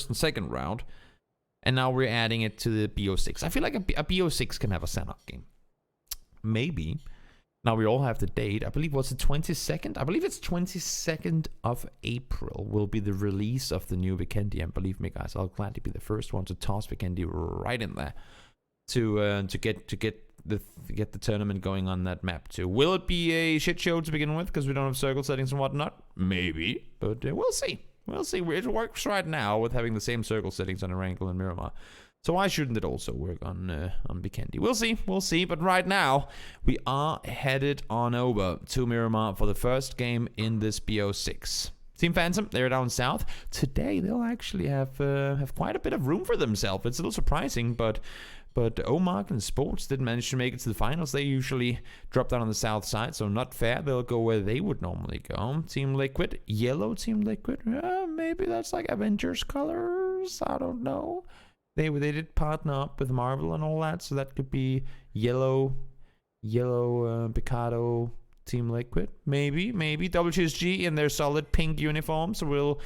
and second round. And now we're adding it to the BO6. I feel like a BO6 can have a Sanhok game. Maybe. Now we all have the date. I believe what's the 22nd? I believe it's 22nd of April will be the release of the new Vikendi. And believe me, guys, I'll gladly be the first one to toss Vikendi right in there to get the tournament going on that map too. Will it be a shit show to begin with because we don't have circle settings and whatnot? Maybe, but we'll see. We'll see. It works right now with having the same circle settings on Erangel and Miramar. So why shouldn't it also work on Vikendi? We'll see. We'll see. But right now, we are headed on over to Miramar for the first game in this BO6. Team Phantom, they're down south. Today, they'll actually have quite a bit of room for themselves. It's a little surprising, but Omark and Sports didn't manage to make it to the finals. They usually drop down on the south side, so not fair. They'll go where they would normally go. Team Liquid, yellow Team Liquid. Maybe that's like Avengers colors. I don't know. They did partner up with Marvel and all that, so that could be yellow Picado Team Liquid. Maybe WSG in their solid pink uniforms will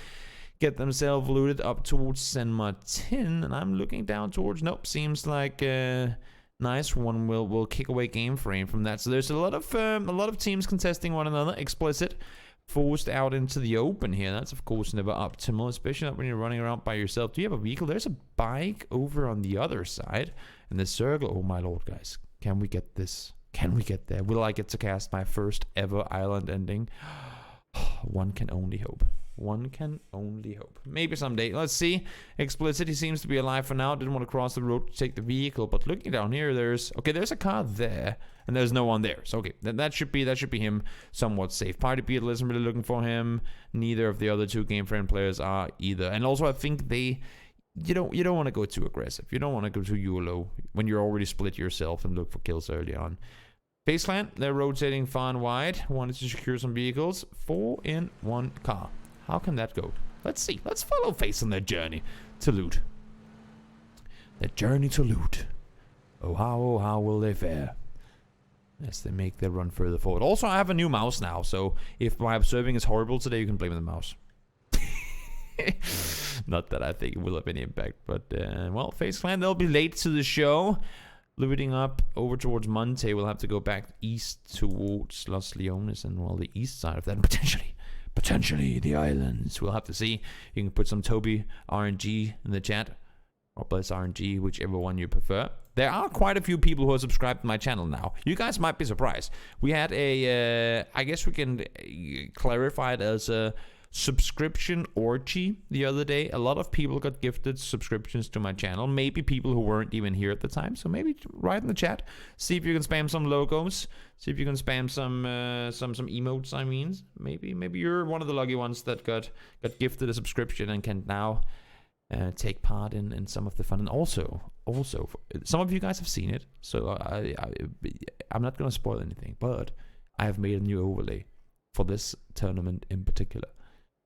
get themselves looted up towards San Martin, and I'm looking down towards. Nope, seems like nice one. Will kick away game frame from that. So there's a lot of teams contesting one another. Explicit forced out into the open here. That's of course never optimal, especially not when you're running around by yourself. Do you have a vehicle? There's a bike over on the other side, and the circle. Oh my lord, guys, can we get this? Can we get there? Will I get to cast my first ever island ending? One can only hope. One can only hope. Maybe someday. Let's see. Explicit, he seems to be alive for now. Didn't want to cross the road to take the vehicle. But looking down here, there's a car there. And there's no one there. So okay, that should be him somewhat safe. Party Beetle isn't really looking for him. Neither of the other two Game Friend players are either. And also I think you don't want to go too aggressive. You don't want to go too YOLO when you're already split yourself and look for kills early on. Face Clan, they're rotating far and wide. Wanted to secure some vehicles. 4 in 1 car. How can that go? Let's see. Let's follow Face on their journey to loot. Their journey to loot. Oh how will they fare as they make their run further forward? Also, I have a new mouse now, so if my observing is horrible today, you can blame the mouse. Not that I think it will have any impact, but well, Face Clan, they'll be late to the show. Looting up over towards Monte. We'll have to go back east towards Los Leones and well, the east side of that, and potentially the islands. We'll have to see. You can put some Toby RNG in the chat, or Bless RNG, whichever one you prefer. There are quite a few people who are subscribed to my channel now. You guys might be surprised. We had a, I guess we can clarify it as a subscription orgy the other day. A lot of people got gifted subscriptions to my channel. Maybe people who weren't even here at the time. So maybe write in the chat. See if you can spam some logos. See if you can spam some emotes. I mean, maybe you're one of the lucky ones that got gifted a subscription and can now take part in some of the fun. And also, some of you guys have seen it. So I'm not gonna spoil anything, but I have made a new overlay for this tournament in particular.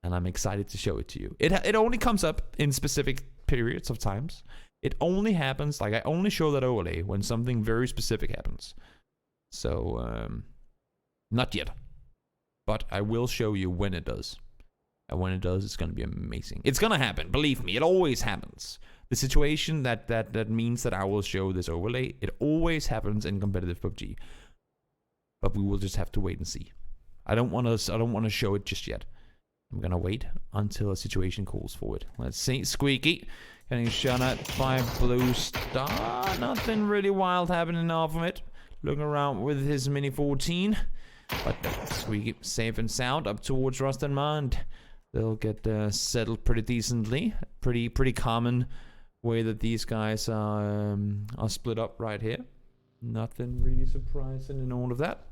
And I'm excited to show it to you. It only comes up in specific periods of times. It only happens, like I only show that overlay when something very specific happens. So, not yet. But I will show you when it does. And when it does, it's going to be amazing. It's going to happen, believe me. It always happens. The situation that means that I will show this overlay, it always happens in competitive PUBG. But we will just have to wait and see. I don't want to show it just yet. I'm gonna wait until a situation calls for it. Let's see. Squeaky getting shot at by Blue Star. Nothing really wild happening off of it. Looking around with his Mini 14. But Squeaky safe and sound up towards Rust and Mond. They'll get settled pretty decently. Pretty common way that these guys are split up right here. Nothing really surprising in all of that.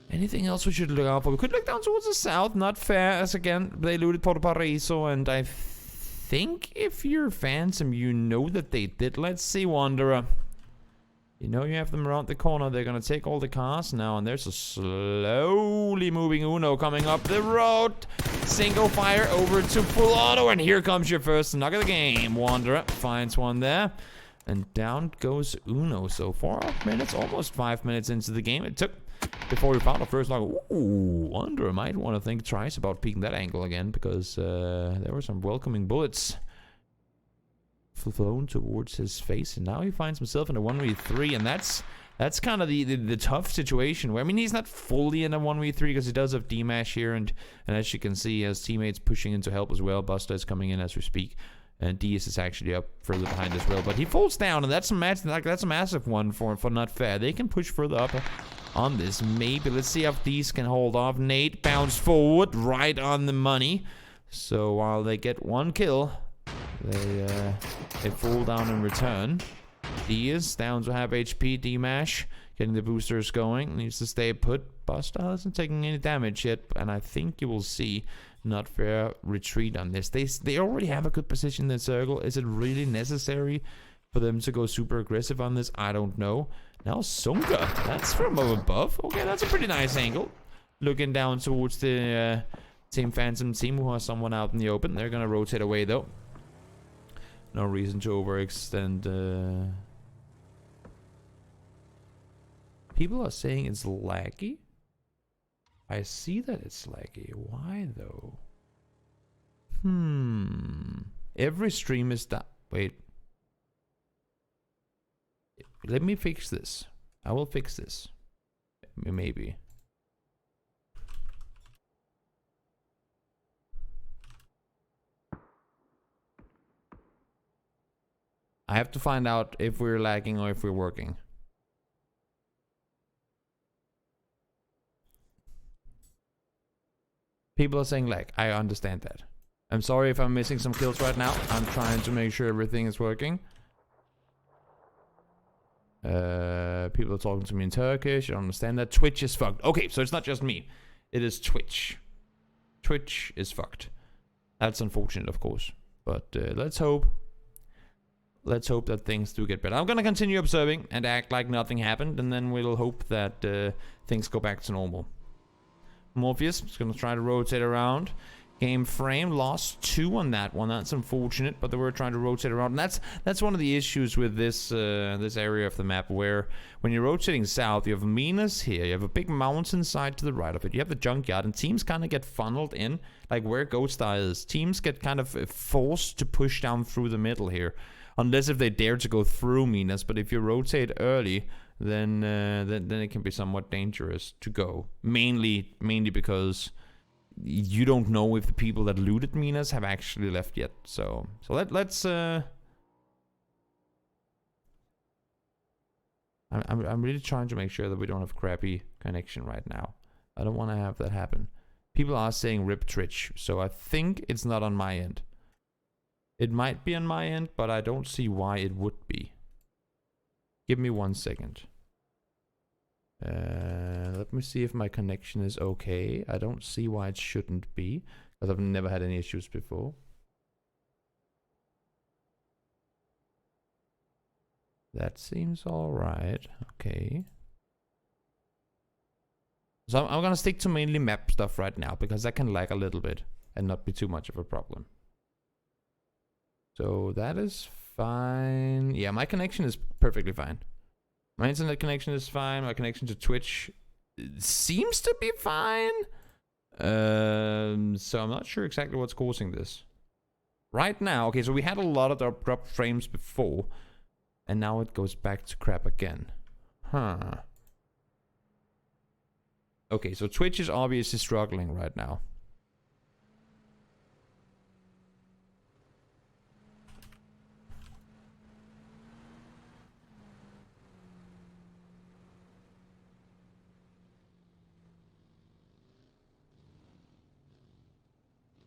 Anything else we should look out for? We could look down towards the south. Not fair, as again, they looted Porto Paraiso, and I think if you're fans and you know that they did. Let's see, Wanderer. You know you have them around the corner. They're going to take all the cars now, and there's a slowly moving Uno coming up the road. Single fire over to full auto, and here comes your first knock of the game. Wanderer finds one there. And down goes Uno. So 4 minutes, almost 5 minutes into the game. It took before we found our first knock. Ooh, wonder, I might want to think twice about peeking that angle again, because there were some welcoming bullets flown towards his face, and now he finds himself in a 1v3, and that's kind of the tough situation where, I mean, he's not fully in a 1v3 because he does have D-Mash here, and as you can see, his teammates pushing in to help as well. Buster is coming in as we speak, and DS is actually up further behind as well, but he falls down, and that's a massive one for Not Fair. They can push further up on this, maybe. Let's see if these can hold off. Nate bounced forward right on the money, so while they get one kill, they fall down in return. DS down to half HP. D-Mash getting the boosters going, needs to stay put. Buster hasn't taken any damage yet, and I think you will see Not Fair retreat on this. They already have a good position in the circle. Is it really necessary for them to go super aggressive on this? I don't know. Now Sunga, that's from above. Okay, that's a pretty nice angle. Looking down towards the Team Phantom team, who has someone out in the open. They're gonna rotate away though. No reason to overextend. People are saying it's laggy. I see that it's laggy. Why though? Every stream is done. Wait. Let me fix this. I will fix this. Maybe. I have to find out if we're lagging or if we're working. People are saying lag. I understand that. I'm sorry if I'm missing some kills right now. I'm trying to make sure everything is working. People are talking to me in Turkish. I don't understand that. Twitch is fucked. Okay, so it's not just me. It is Twitch. Twitch is fucked. That's unfortunate, of course. But let's hope. Let's hope that things do get better. I'm gonna continue observing and act like nothing happened, and then we'll hope that things go back to normal. Morpheus is gonna try to rotate around. Game frame lost 2 on that one. That's unfortunate, but they were trying to rotate around. And that's one of the issues with this this area of the map, where when you're rotating south, you have Minas here, you have a big mountain side to the right of it, you have the junkyard, and teams kind of get funneled in, like where Ghost Eye is. Teams get kind of forced to push down through the middle here, unless if they dare to go through Minas. But if you rotate early, then it can be somewhat dangerous to go. Mainly because you don't know if the people that looted Minas have actually left yet. So let's I'm really trying to make sure that we don't have crappy connection right now. I don't want to have that happen. People are saying rip Twitch, so I think it's not on my end. It might be on my end, but I don't see why it would be. Give me 1 second. Let me see if my connection is okay. I don't see why it shouldn't be, because I've never had any issues before. That seems alright. Okay. So I'm gonna stick to mainly map stuff right now, because that can lag a little bit and not be too much of a problem. So that is fine. Yeah, my connection is perfectly fine. My internet connection is fine. My connection to Twitch seems to be fine. So I'm not sure exactly what's causing this. Right now, okay, so we had a lot of drop frames before, and now it goes back to crap again. Huh. Okay, so Twitch is obviously struggling right now.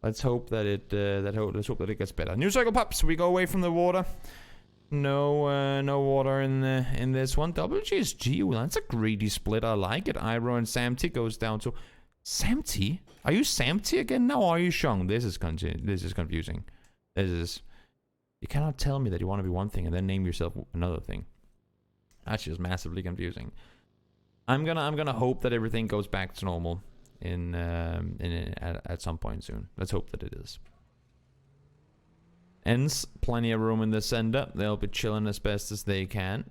Let's hope that it let's hope that it gets better. New circle pops. We go away from the water. No no water in this one. WGSG. Well, that's a greedy split. I like it. Iro and Samty goes down to Samty. Are you Samty again now? Or are you Shung? This is confusing. This is. You cannot tell me that you want to be one thing and then name yourself another thing. That's just massively confusing. I'm gonna hope that everything goes back to normal at some point soon. Let's hope that it is. Ends, plenty of room in the center. They'll be chilling as best as they can.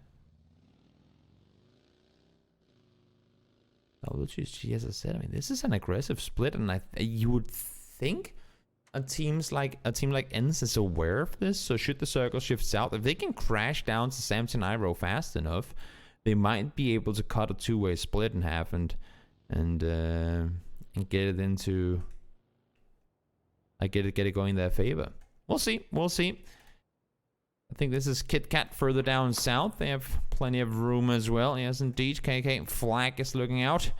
WTG, as I said, I mean, this is an aggressive split, and you would think a team like ENCE is aware of this. So should the circle shift south, if they can crash down to Samty and Iroh fast enough, they might be able to cut a two-way split in half and get it into, get it going in their favor. We'll see. I think this is Kit Kat further down south. They have plenty of room as well. Yes, indeed. KK Flag is looking out.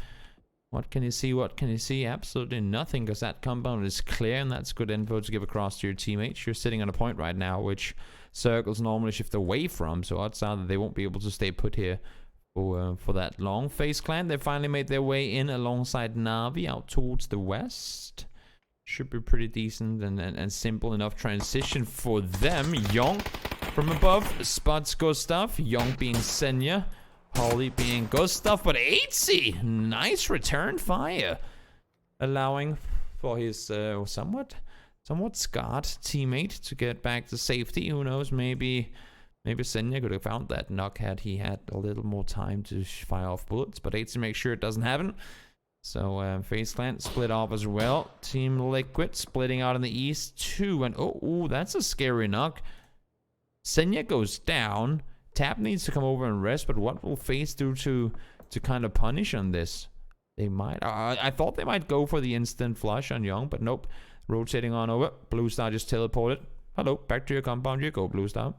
What can you see? Absolutely nothing, because that compound is clear, and that's good info to give across to your teammates. You're sitting on a point right now, which circles normally shift away from, so odds are that they won't be able to stay put here for that long. FaZe Clan, they finally made their way in alongside Na'Vi out towards the west. Should be pretty decent and simple enough transition for them. Young from above spots Gustav. Young being Senya. Holly being Gustav, but 8C, nice return fire, allowing for his somewhat scarred teammate to get back to safety. Who knows? Maybe Senya could have found that knock had he had a little more time to fire off bullets, but 8C makes sure it doesn't happen. So FaZe Clan split off as well. Team Liquid splitting out in the east too, and oh, that's a scary knock. Senya goes down. Tap needs to come over and rest, but what will FaZe do to kind of punish on this? They might. I thought they might go for the instant flush on Young, but nope. Rotating on over. Blue Star just teleported. Hello, back to your compound you go, Blue Star.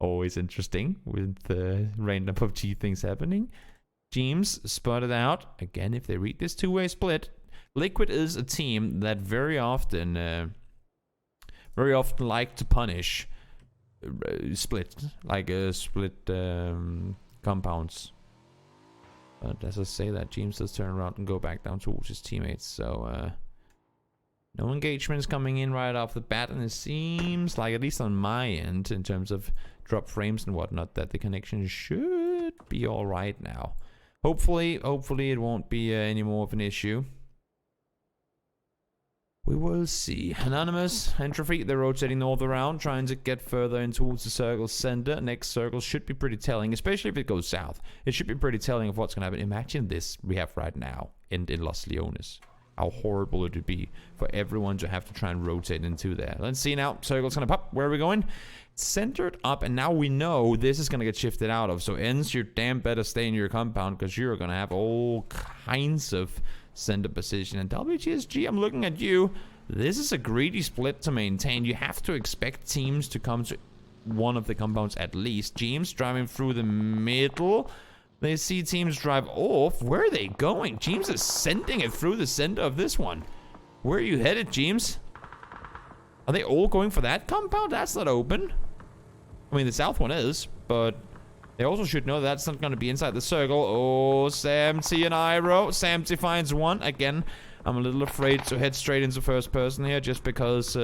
Always interesting with random PUBG things happening. James spotted out. Again, if they read this two-way split, Liquid is a team that very often like to punish split compounds. But as I say that, James does turn around and go back down towards his teammates. So no engagements coming in right off the bat, and it seems like, at least on my end, in terms of drop frames and whatnot, that the connection should be all right now. Hopefully it won't be any more of an issue. We will see. Anonymous, Entropy, they're rotating north around, trying to get further in towards the circle's center. Next circle should be pretty telling, especially if it goes south. It should be pretty telling of what's going to happen. Imagine this we have right now in Los Leones. How horrible it would be for everyone to have to try and rotate into there. Let's see now. Circle's going to pop. Where are we going? Centered up, and now we know this is going to get shifted out of. So ENCE, you're damn better stay in your compound, because you're going to have all kinds of center position. And WTSG, I'm looking at you. This is a greedy split to maintain. You have to expect teams to come to one of the compounds at least. James driving through the middle. They see teams drive off. Where are they going? James is sending it through the center of this one. Where are you headed, James? Are they all going for that compound? That's not open. I mean, the south one is, but they also should know that's not going to be inside the circle. Oh, Samty and Iroh. Samty finds one. Again, I'm a little afraid to head straight into first person here, just because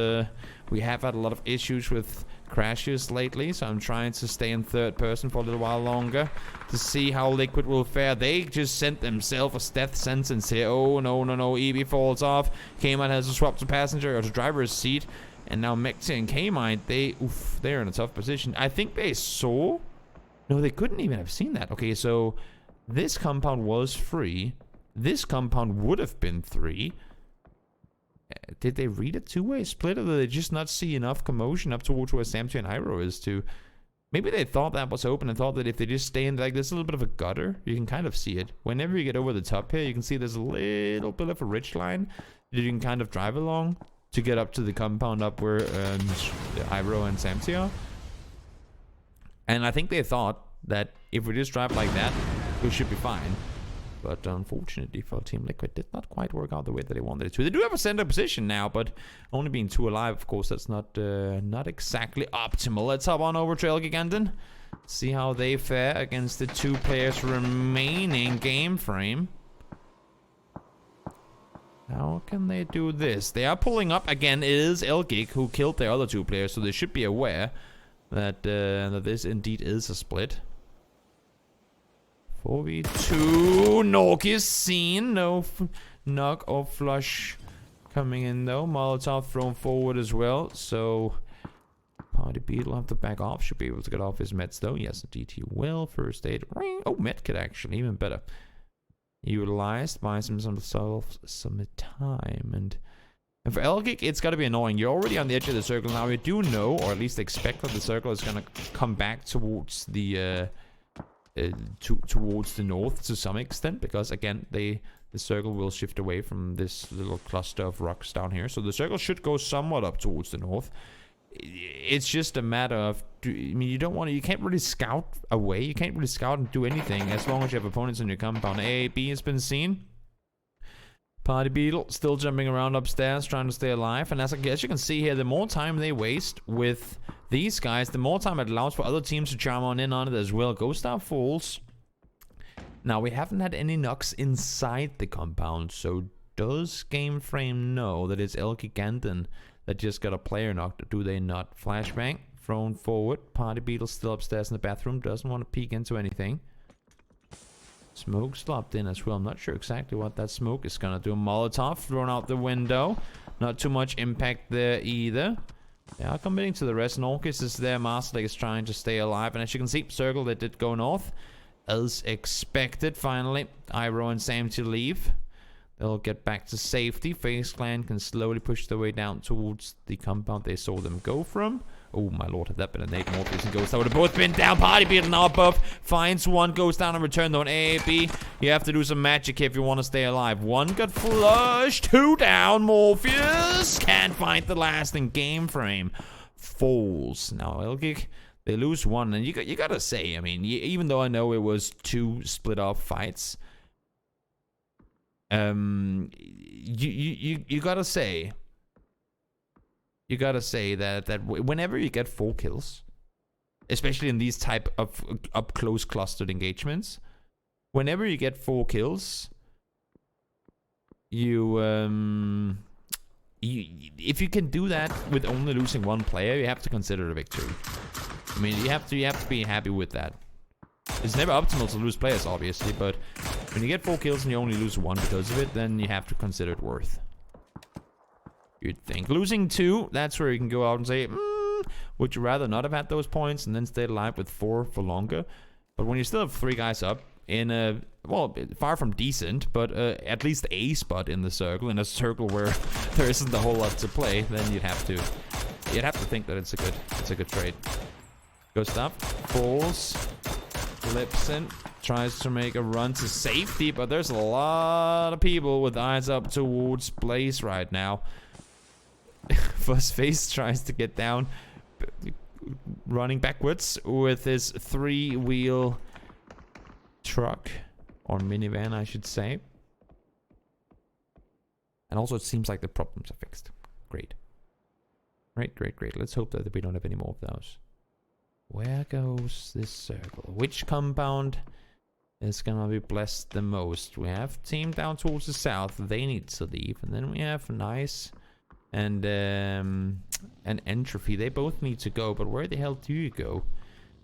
we have had a lot of issues with crashes lately. So I'm trying to stay in third person for a little while longer to see how Liquid will fare. They just sent themselves a death sentence here. Oh, no. EB falls off. K-Mine has to swap to passenger or to driver's seat. And now Mexi and K-Mine, they're in a tough position. I think they saw... No, they couldn't even have seen that. Okay, so this compound was free. This compound would have been 3. Did they read a two-way split, or did they just not see enough commotion up towards where Samty and Iroh is to... Maybe they thought that was open and thought that if they just stay in, like, there's a little bit of a gutter. You can kind of see it. Whenever you get over the top here, you can see there's a little bit of a ridge line that you can kind of drive along to get up to the compound up where Iroh and Samty are. And I think they thought that if we just drive like that, we should be fine. But unfortunately for Team Liquid, did not quite work out the way that they wanted it to. They do have a center position now, but only being 2 alive, of course, that's not exactly optimal. Let's hop on over to El Giganten. See how they fare against the 2 players remaining game frame. How can they do this? They are pulling up. Again, it is El Gig who killed their other 2 players, so they should be aware that this indeed is a split. 4v2. Nog is seen. No knock or flush coming in though. Molotov thrown forward as well. So Party Beat will have to back off. Should be able to get off his meds though. Yes, indeed he will. First aid. Ring. Oh, medkit actually. Even better. utilized. Buys himself some time. And for Elgic, it's got to be annoying. You're already on the edge of the circle now. You do know, or at least expect, that the circle is going to come back towards the towards the north to some extent, because again, the circle will shift away from this little cluster of rocks down here. So the circle should go somewhat up towards the north. It's just a matter of, I mean, you can't really scout away. You can't really scout and do anything as long as you have opponents in your compound. A, B has been seen. Party Beetle still jumping around upstairs trying to stay alive. And as you can see here, the more time they waste with these guys, the more time it allows for other teams to charm on in on it as well. Ghost Star falls. Now, we haven't had any knocks inside the compound, so does Game Frame know that it's El Giganten that just got a player knocked? Or do they not? Flashbang thrown forward. Party Beetle still upstairs in the bathroom, doesn't want to peek into anything. Smoke slopped in as well. I'm not sure exactly what that smoke is gonna do. Molotov thrown out the window. Not too much impact there either. They are committing to the rest. Norcus is there. Masterleg is trying to stay alive. And as you can see, circle, they did go north. As expected, finally. Iroh and Sam to leave. They'll get back to safety. FaZe Clan can slowly push their way down towards the compound they saw them go from. Oh my lord, had that been a Nate Morpheus and Ghost, that would have both been down. Party Beetle now above. Finds one, goes down and return though. An AAB. You have to do some magic if you want to stay alive. One got flushed. Two down. Morpheus can't find the last in Game Frame. Falls. Now, Elgic, they lose one. And you gotta say, I mean, even though I know it was two split off fights, you gotta say. You gotta say that whenever you get 4 kills, especially in these type of up-close clustered engagements, whenever you get 4 kills, if you can do that with only losing 1 player, you have to consider it a victory. I mean, you have to be happy with that. It's never optimal to lose players, obviously, but when you get 4 kills and you only lose 1 because of it, then you have to consider it worth. You'd think. Losing 2, that's where you can go out and say, would you rather not have had those points and then stayed alive with 4 for longer? But when you still have 3 guys up in a, well, far from decent, but at least a spot in the circle, in a circle where there isn't a whole lot to play, then you'd have to think that it's a good trade. Goes up, falls, flips in, tries to make a run to safety, but there's a lot of people with eyes up towards Blaze right now. FaZe tries to get down, running backwards with his 3-wheel truck, or minivan I should say. And also it seems like the problems are fixed. Great. Great. Let's hope that we don't have any more of those. Where goes this circle? Which compound is gonna be blessed the most? We have team down towards the south. They need to leave. And then we have Nice and Entropy. They both need to go, but where the hell do you go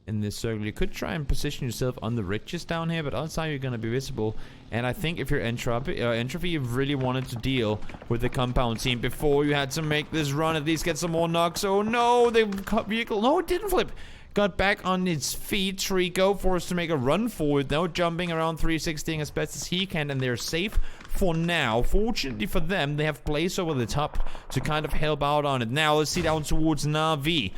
in this circle? You could try and position yourself on the ridges down here, but outside you're going to be visible. And I think if you're Entropy, you really wanted to deal with the compound team before you had to make this run, at least get some more knocks. Oh no, the vehicle, no, it didn't flip. Got back on its feet. Trico forced to make a run forward, now jumping around 360 as best as he can, and they're safe for now. Fortunately for them, they have Blaze over the top to kind of help out on it. Now let's see down towards Na'Vi.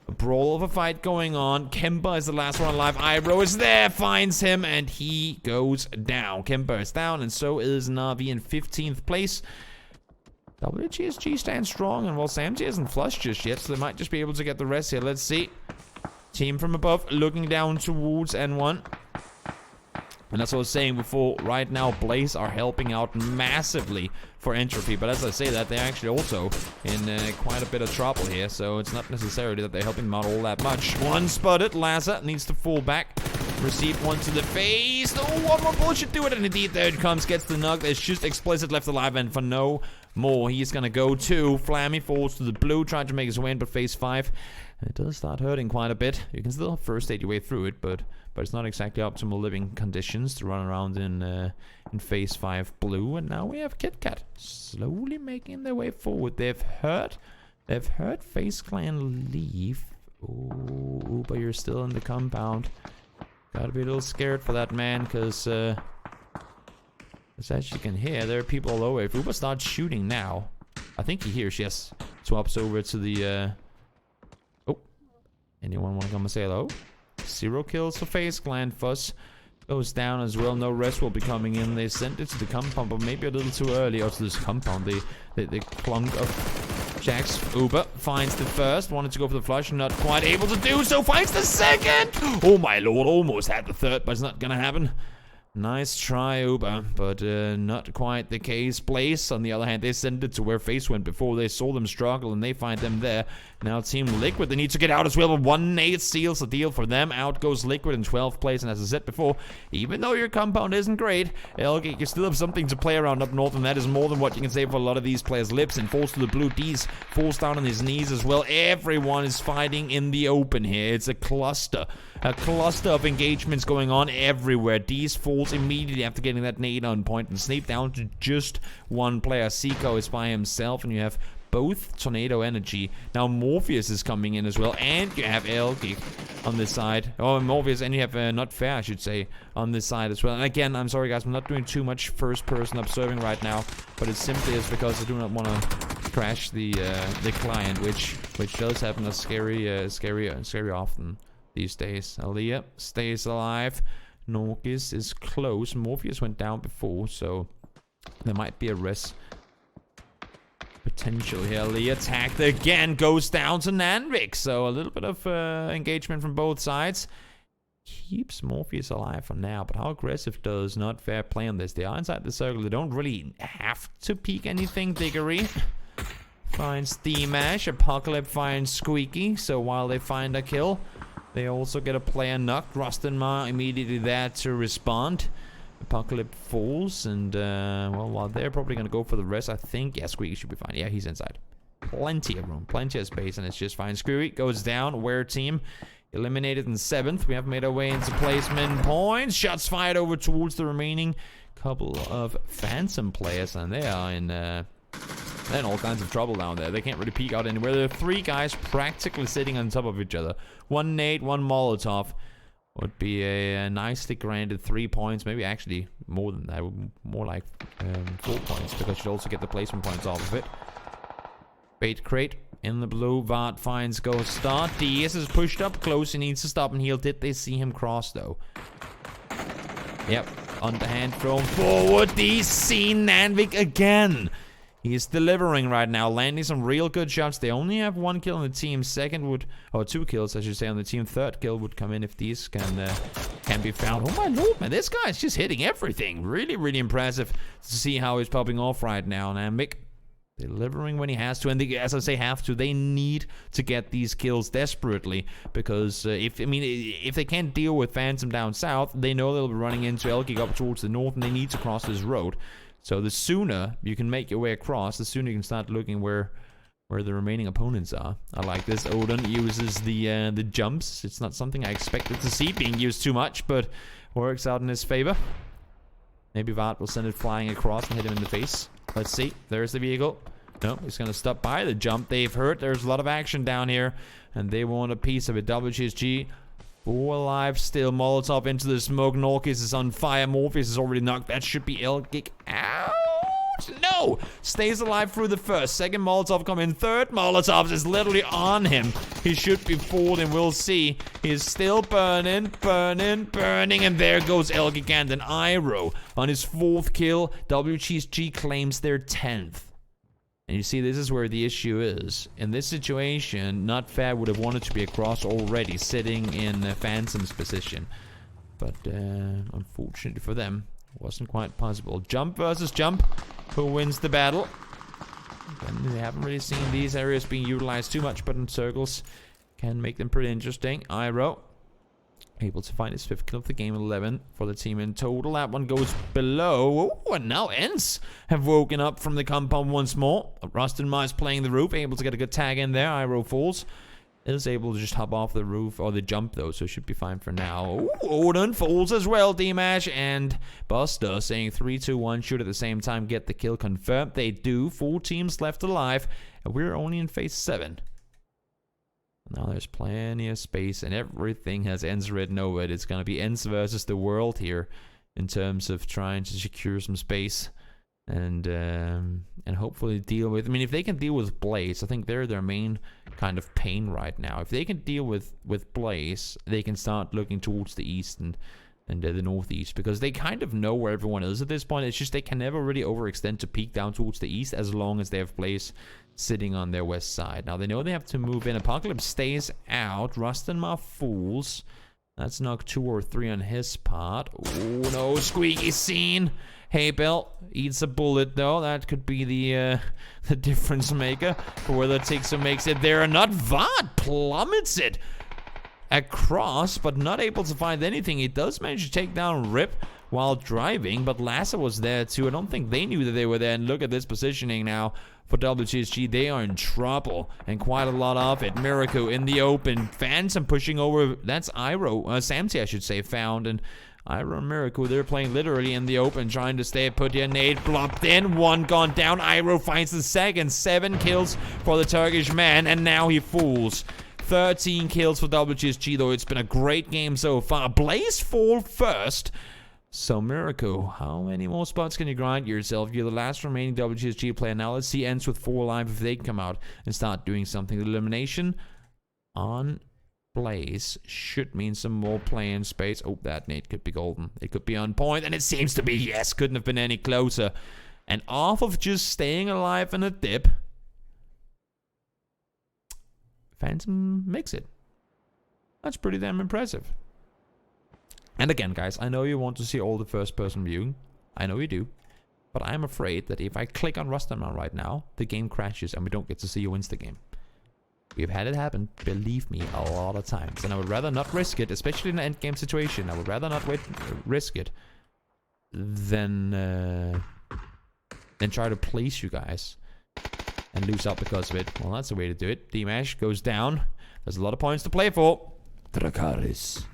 A brawl of a fight going on. Kemba is the last one alive. Iroh is there, finds him, and he goes down. Kemba is down, and so is Na'Vi in 15th place. WGSG stands strong, and while Samji isn't flushed just yet, so they might just be able to get the rest here. Let's see. Team from above looking down towards N1. And that's what I was saying before. Right now, Blaze are helping out massively for Entropy. But as I say that, they're actually also in quite a bit of trouble here. So it's not necessarily that they're helping them out all that much. One spotted. Laza needs to fall back. Receive one to the face. Oh, one more bullet should do it. And indeed, there it comes. Gets the knock. There's just Explicit left alive. And for no more, he's going to go to. Flammy falls to the blue. Trying to make his way in, but phase 5. It does start hurting quite a bit. You can still first aid your way through it, but it's not exactly optimal living conditions to run around in phase 5 blue. And now we have KitKat slowly making their way forward. They've heard FaZe Clan leave. Ooh, but you're still in the compound. Gotta be a little scared for that man, because As you can hear, there are people all over. If Uber starts shooting now, I think he hears, yes. Swaps over to the, oh. Anyone want to come and say hello? 0 kills for FaZe Clan. Fuss goes down as well. No rest will be coming in. They sent it to the compound, but maybe a little too early. Or to this compound. They clunk of Jax. Uber finds the first. Wanted to go for the flush. Not quite able to do so. Finds the second. Oh my lord. Almost had the third, but it's not going to happen. Nice try, Uber, but not quite the case. Blaze, on the other hand, they sent it to where FaZe went before. They saw them struggle, and they find them there. Now Team Liquid, they need to get out as well, but 1 nade seals the deal for them. Out goes Liquid in 12th place, and as I said before, even though your compound isn't great, you still have something to play around up north, and that is more than what you can say for a lot of these players. Lipson falls to the blue. D's falls down on his knees as well. Everyone is fighting in the open here. It's a cluster of engagements going on everywhere. D's falls immediately after getting that nade on point and Snape down to just 1 player. Seiko is by himself, and you have both Tornado Energy. Now Morpheus is coming in as well, and you have Elgic on this side. Oh, Morpheus, and you have Not Fair, I should say, on this side as well. And again, I'm sorry guys, I'm not doing too much first-person observing right now, but it simply is because I do not want to crash the client, which does happen as scary often these days. Aaliyah stays alive. Norgis is close. Morpheus went down before, so there might be a risk potential here. Aaliyah attacked again, goes down to Nanvik. So a little bit of engagement from both sides. Keeps Morpheus alive for now, but how aggressive does Not Fair play on this? They are inside the circle. They don't really have to peek anything. Diggory finds D-Mash. Apocalypse finds Squeaky. So while they find a kill, they also get a player knocked. Rustenmar immediately there to respond. Apocalypse falls, and well, while they're probably going to go for the rest, I think, yeah, Squeaky should be fine. Yeah, he's inside. Plenty of room, plenty of space, and it's just fine. Squeaky goes down. Wear team eliminated in 7th. We have made our way into placement points. Shots fired over towards the remaining couple of Phantom players, and they are in all kinds of trouble down there. They can't really peek out anywhere. There are 3 guys practically sitting on top of each other. 1 nade, 1 Molotov. Would be a nicely granted 3 points. Maybe actually more than that. More like 4 points, because you'd also get the placement points off of it. Bait crate in the blue. Vart finds Ghost Star. DS is pushed up close. He needs to stop and heal. Did they see him cross though? Yep. Underhand thrown forward. He's seen Nanvik again. He's delivering right now, landing some real good shots. They only have 1 kill on the team. Second would, or 2 kills, I should say, on the team. Third kill would come in if these can be found. Oh my lord, man, this guy's just hitting everything. Really, really impressive to see how he's popping off right now. Nanvik delivering when he has to, and they, as I say, have to. They need to get these kills desperately, because if they can't deal with Phantom down south, they know they'll be running into Elgig up towards the north, and they need to cross this road. So the sooner you can make your way across, the sooner you can start looking where the remaining opponents are. I like this. Odin uses the jumps. It's not something I expected to see being used too much, but works out in his favor. Maybe Vart will send it flying across and hit him in the face. Let's see. There's the vehicle. No, he's going to stop by the jump. They've heard there's a lot of action down here, and they want a piece of it. WGSG 4 alive still. Molotov into the smoke. Norkis is on fire. Morpheus is already knocked. That should be Elgic. Ouch! No! Stays alive through the first. Second Molotov come in. Third Molotov is literally on him. He should be falling. We'll see. He's still burning. And there goes Elgic and an Iro on his 4th kill. WGSG claims their 10th. And you see, this is where the issue is. In this situation, Not Fair would have wanted to be across already, sitting in Phantom's position. But unfortunately for them, it wasn't quite possible. Jump versus jump. Who wins the battle? And they haven't really seen these areas being utilized too much, but in circles can make them pretty interesting. Iro able to find his 5th kill of the game, 11 for the team in total. That one goes below. Oh, and now Ents have woken up from the compound once more. Rustenmar is playing the roof, able to get a good tag in there. Iro falls. Is able to just hop off the roof, or the jump though, so should be fine for now. Ooh, Odin falls as well. D-Mash and Buster saying 3, 2, 1, shoot at the same time, get the kill confirmed. They do. 4 teams left alive, and we're only in phase 7. Now there's plenty of space, and everything has Ents written over it. It's going to be Ents versus the world here in terms of trying to secure some space and hopefully deal with. I mean, if they can deal with Blaze, I think they're their main kind of pain right now. If they can deal with Blaze, they can start looking towards the east and the northeast, because they kind of know where everyone is at this point. It's just they can never really overextend to peek down towards the east as long as they have Blaze sitting on their west side. Now they know they have to move in. Apocalypse stays out. Rustenma fools. That's knock 2 or 3 on his part. Oh no, squeaky scene. Hey, Bill eats a bullet though. That could be the difference maker for whether Tixo makes it there or not. Vod plummets it across, but not able to find anything. He does manage to take down Rip while driving, but Lassa was there too. I don't think they knew that they were there. And look at this positioning now for WTSG. They are in trouble, and quite a lot of it. Miracle in the open. Phantom pushing over. That's Iro. Samty, I should say, found. And Iro and Miracle, they're playing literally in the open, trying to stay put here. Nade blopped in. 1 gone down. Iro finds the second. 7 kills for the Turkish man, and now he fools. 13 kills for WTSG, though. It's been a great game so far. Blaze fall first. So, Miracle, how many more spots can you grind yourself? You're the last remaining WTSG player. Now, let's see ends with 4 alive if they can come out and start doing something. The elimination on Blaze should mean some more playing space. Oh, that nade could be golden. It could be on point, and it seems to be. Yes, couldn't have been any closer. And off of just staying alive in a dip, Phantom makes it. That's pretty damn impressive. And again, guys, I know you want to see all the first-person viewing. I know you do. But I'm afraid that if I click on Rustenman right now, the game crashes and we don't get to see you win the game. We've had it happen, believe me, a lot of times. And I would rather not risk it, especially in an endgame situation. I would rather not risk it than try to place you guys and lose out because of it. Well, that's the way to do it. D-Mash goes down. There's a lot of points to play for. Drakaris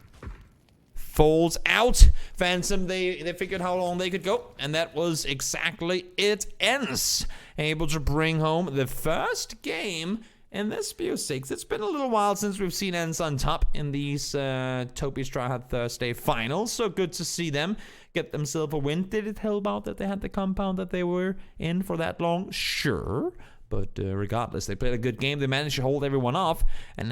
falls out. Phantom, they figured how long they could go, and that was exactly it. Ends able to bring home the first game in this BO6. It's been a little while since we've seen Ends on top in these Toby's Tryhard Thursday finals, so good to see them get themselves a win. Did it help out that they had the compound that they were in for that long? Sure. But regardless, they played a good game. They managed to hold everyone off, and